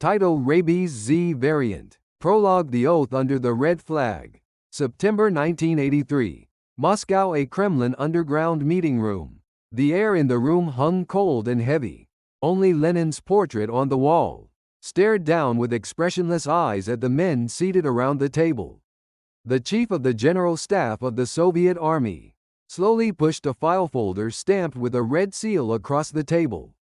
Title: Rabies Z Variant. Prologue: The Oath Under the Red Flag. September 1983. Moscow. A Kremlin underground meeting room. The air in the room hung cold and heavy. Only Lenin's portrait on the wall stared down with expressionless eyes at the men seated around the table. The chief of the General Staff of the Soviet Army slowly pushed a file folder stamped with a red seal across the table.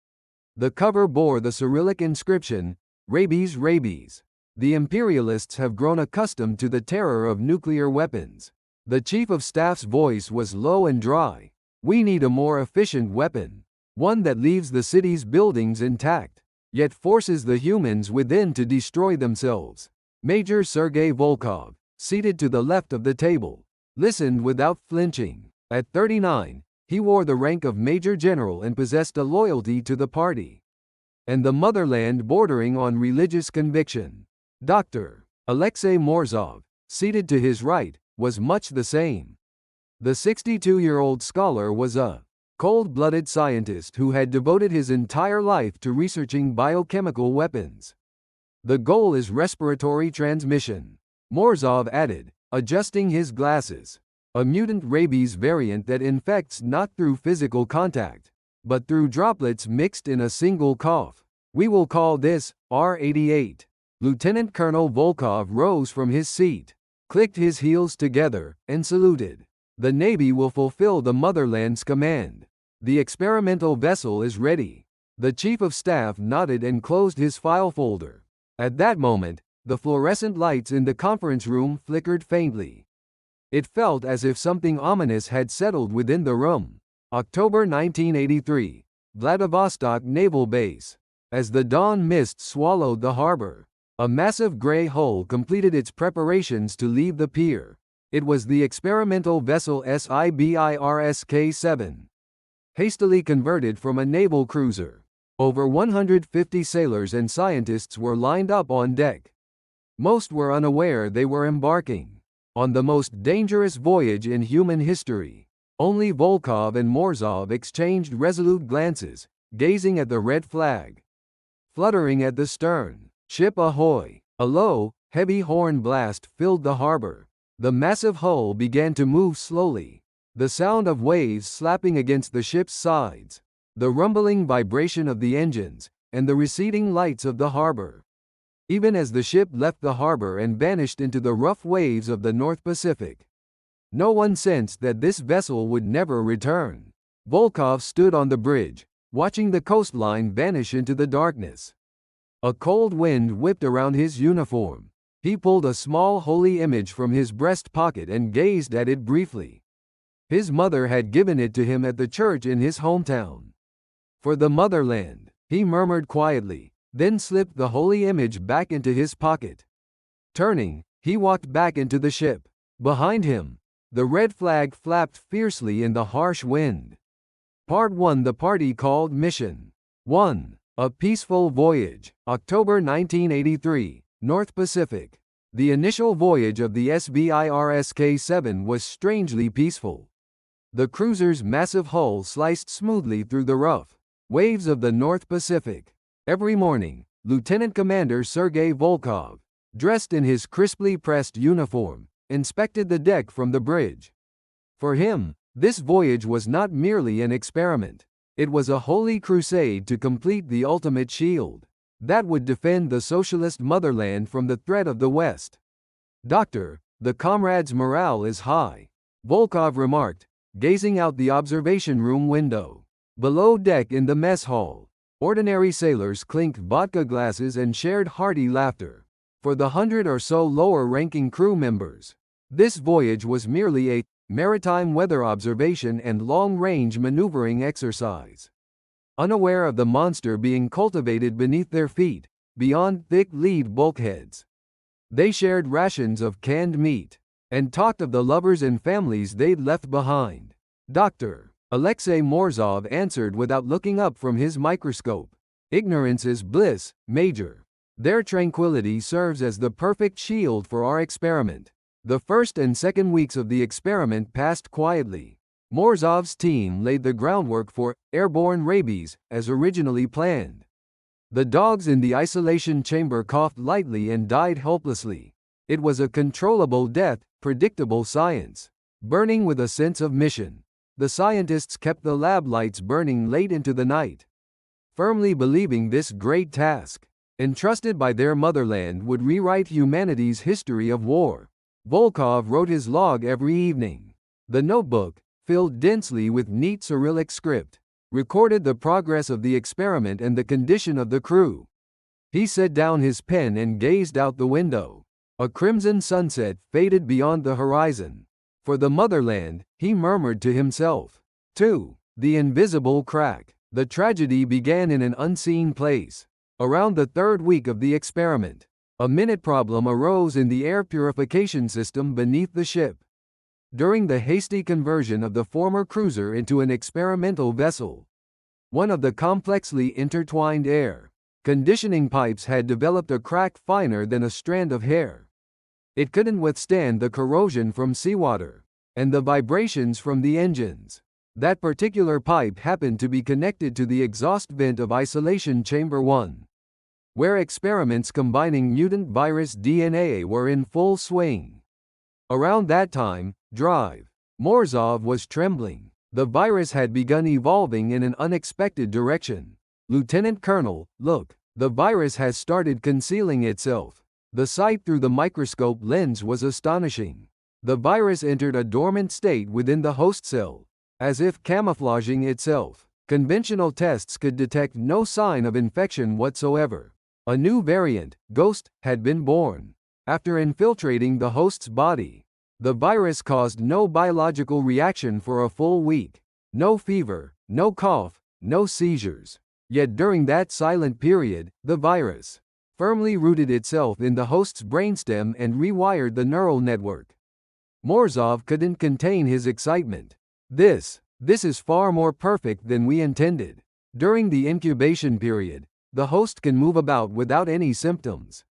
The cover bore the Cyrillic inscription, "Rabies, rabies." The imperialists have grown accustomed to the terror of nuclear weapons. The chief of staff's voice was low and dry. "We need a more efficient weapon. One that leaves the city's buildings intact, yet forces the humans within to destroy themselves." Major Sergei Volkov, seated to the left of the table, listened without flinching. At 39, he wore the rank of Major General and possessed a loyalty to the party and the motherland bordering on religious conviction. Dr. Alexei Morzov, seated to his right, was much the same. The 62-year-old scholar was a cold-blooded scientist who had devoted his entire life to researching biochemical weapons. "The goal is respiratory transmission," Morzov added, adjusting his glasses. "A mutant rabies variant that infects not through physical contact, but through droplets mixed in a single cough. We will call this R88. Lieutenant Colonel Volkov rose from his seat, clicked his heels together, and saluted. "The Navy will fulfill the motherland's command. The experimental vessel is ready." The Chief of Staff nodded and closed his file folder. At that moment, the fluorescent lights in the conference room flickered faintly. It felt as if something ominous had settled within the room. October 1983. Vladivostok Naval Base. As the dawn mist swallowed the harbor, a massive gray hull completed its preparations to leave the pier. It was the experimental vessel Sibirsk-7, hastily converted from a naval cruiser. Over 150 sailors and scientists were lined up on deck. Most were unaware they were embarking on the most dangerous voyage in human history. Only Volkov and Morzov exchanged resolute glances, gazing at the red flag fluttering at the stern. "Ship ahoy!" A low, heavy horn blast filled the harbor. The massive hull began to move slowly. The sound of waves slapping against the ship's sides, the rumbling vibration of the engines, and the receding lights of the harbor. Even as the ship left the harbor and vanished into the rough waves of the North Pacific, no one sensed that this vessel would never return. Volkov stood on the bridge, watching the coastline vanish into the darkness. A cold wind whipped around his uniform. He pulled a small holy image from his breast pocket and gazed at it briefly. His mother had given it to him at the church in his hometown. "For the motherland," he murmured quietly, then slipped the holy image back into his pocket. Turning, he walked back into the ship. Behind him, the red flag flapped fiercely in the harsh wind. Part 1. The party called Mission 1. A Peaceful Voyage. October 1983, North Pacific. The initial voyage of the Sibirsk-7 was strangely peaceful. The cruiser's massive hull sliced smoothly through the rough waves of the North Pacific. Every morning, Lieutenant Commander Sergei Volkov, dressed in his crisply pressed uniform, inspected the deck from the bridge. For him, this voyage was not merely an experiment. It was a holy crusade to complete the ultimate shield that would defend the socialist motherland from the threat of the West. "Doctor, the comrades' morale is high," Volkov remarked, gazing out the observation room window. Below deck in the mess hall, ordinary sailors clinked vodka glasses and shared hearty laughter. For the 100 or so lower-ranking crew members, this voyage was merely a maritime weather observation and long-range maneuvering exercise. Unaware of the monster being cultivated beneath their feet, beyond thick lead bulkheads, they shared rations of canned meat and talked of the lovers and families they'd left behind. Dr. Alexei Morzov answered without looking up from his microscope. "Ignorance is bliss, Major. Their tranquility serves as the perfect shield for our experiment." The first and second weeks of the experiment passed quietly. Morzov's team laid the groundwork for airborne rabies, as originally planned. The dogs in the isolation chamber coughed lightly and died helplessly. It was a controllable death, predictable science. Burning with a sense of mission, the scientists kept the lab lights burning late into the night, firmly believing this great task, entrusted by their motherland, would rewrite humanity's history of war. Volkov wrote his log every evening. The notebook, filled densely with neat Cyrillic script, recorded the progress of the experiment and the condition of the crew. He set down his pen and gazed out the window. A crimson sunset faded beyond the horizon. For the motherland, he murmured to himself. 2. The invisible crack. The tragedy began in an unseen place. Around the third week of the experiment, a minute problem arose in the air purification system beneath the ship. During the hasty conversion of the former cruiser into an experimental vessel, one of the complexly intertwined air conditioning pipes had developed a crack finer than a strand of hair. It couldn't withstand the corrosion from seawater and the vibrations from the engines. That particular pipe happened to be connected to the exhaust vent of Isolation Chamber 1, where experiments combining mutant virus DNA were in full swing. Around that time, Drive Morzov was trembling. The virus had begun evolving in an unexpected direction. Lieutenant Colonel, look, the virus has started concealing itself. The sight through the microscope lens was astonishing. The virus entered a dormant state within the host cell, as if camouflaging itself. Conventional tests could detect no sign of infection whatsoever. A new variant, Ghost, had been born. After infiltrating the host's body, the virus caused no biological reaction for a full week. No fever, no cough, no seizures. Yet during that silent period, the virus firmly rooted itself in the host's brainstem and rewired the neural network. Morzov couldn't contain his excitement. This is far more perfect than we intended. During the incubation period, the host can move about without any symptoms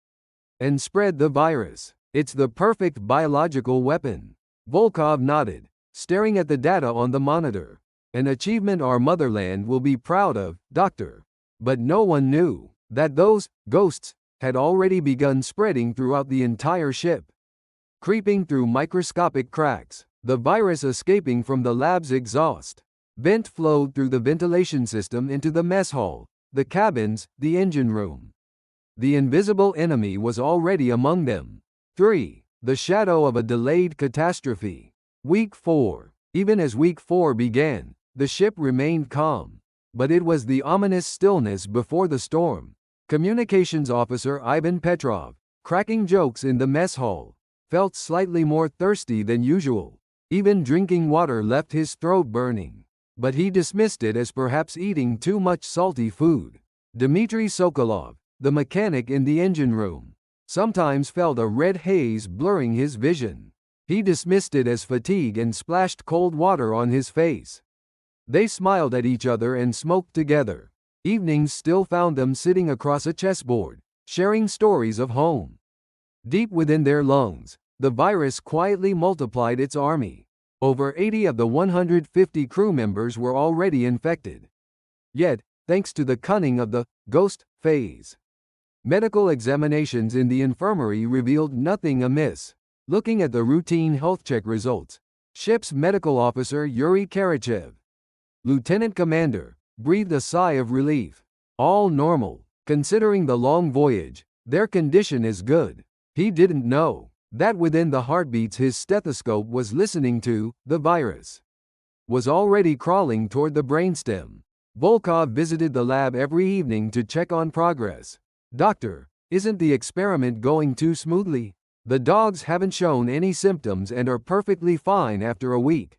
and spread the virus. It's the perfect biological weapon. Volkov nodded, staring at the data on the monitor. An achievement our motherland will be proud of, Doctor. But no one knew that those ghosts had already begun spreading throughout the entire ship. Creeping through microscopic cracks, the virus escaping from the lab's exhaust vent flowed through the ventilation system into the mess hall, the cabins, the engine room. The invisible enemy was already among them. 3. The shadow of a delayed catastrophe. Week 4. Even as week 4 began, the ship remained calm. But it was the ominous stillness before the storm. Communications officer Ivan Petrov, cracking jokes in the mess hall, felt slightly more thirsty than usual. Even drinking water left his throat burning. But he dismissed it as perhaps eating too much salty food. Dmitry Sokolov, the mechanic in the engine room, sometimes felt a red haze blurring his vision. He dismissed it as fatigue and splashed cold water on his face. They smiled at each other and smoked together. Evenings still found them sitting across a chessboard, sharing stories of home. Deep within their lungs, the virus quietly multiplied its army. Over 80 of the 150 crew members were already infected. Yet, thanks to the cunning of the ghost phase, medical examinations in the infirmary revealed nothing amiss. Looking at the routine health check results, ship's medical officer Yuri Karachev, Lieutenant Commander, breathed a sigh of relief. All normal. Considering the long voyage, their condition is good. He didn't know that within the heartbeats his stethoscope was listening to, the virus was already crawling toward the brainstem. Volkov visited the lab every evening to check on progress. Doctor, isn't the experiment going too smoothly? The dogs haven't shown any symptoms and are perfectly fine after a week.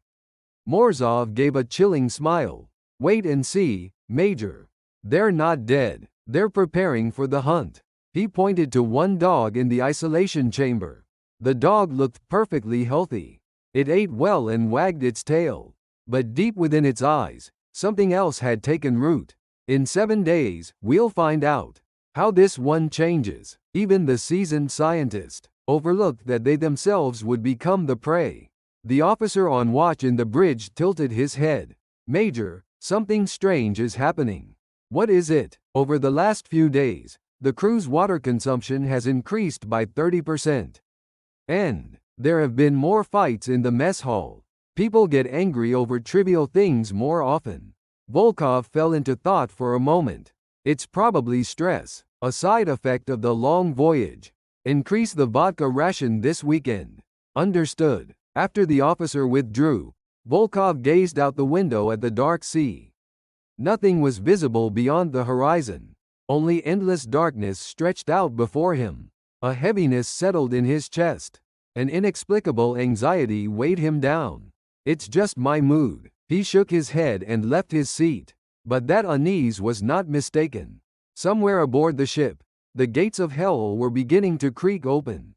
Morzov gave a chilling smile. Wait and see, Major. They're not dead. They're preparing for the hunt. He pointed to one dog in the isolation chamber. The dog looked perfectly healthy. It ate well and wagged its tail. But deep within its eyes, something else had taken root. In 7 days, we'll find out how this one changes. Even the seasoned scientist overlooked that they themselves would become the prey. The officer on watch in the bridge tilted his head. Major, something strange is happening. What is it? Over the last few days, the crew's water consumption has increased by 30%. And there have been more fights in the mess hall. People get angry over trivial things more often. Volkov fell into thought for a moment. It's probably stress, a side effect of the long voyage. Increase the vodka ration this weekend. Understood. After the officer withdrew, Volkov gazed out the window at the dark sea. Nothing was visible beyond the horizon. Only endless darkness stretched out before him. A heaviness settled in his chest. An inexplicable anxiety weighed him down. It's just my mood. He shook his head and left his seat. But that unease was not mistaken. Somewhere aboard the ship, the gates of hell were beginning to creak open.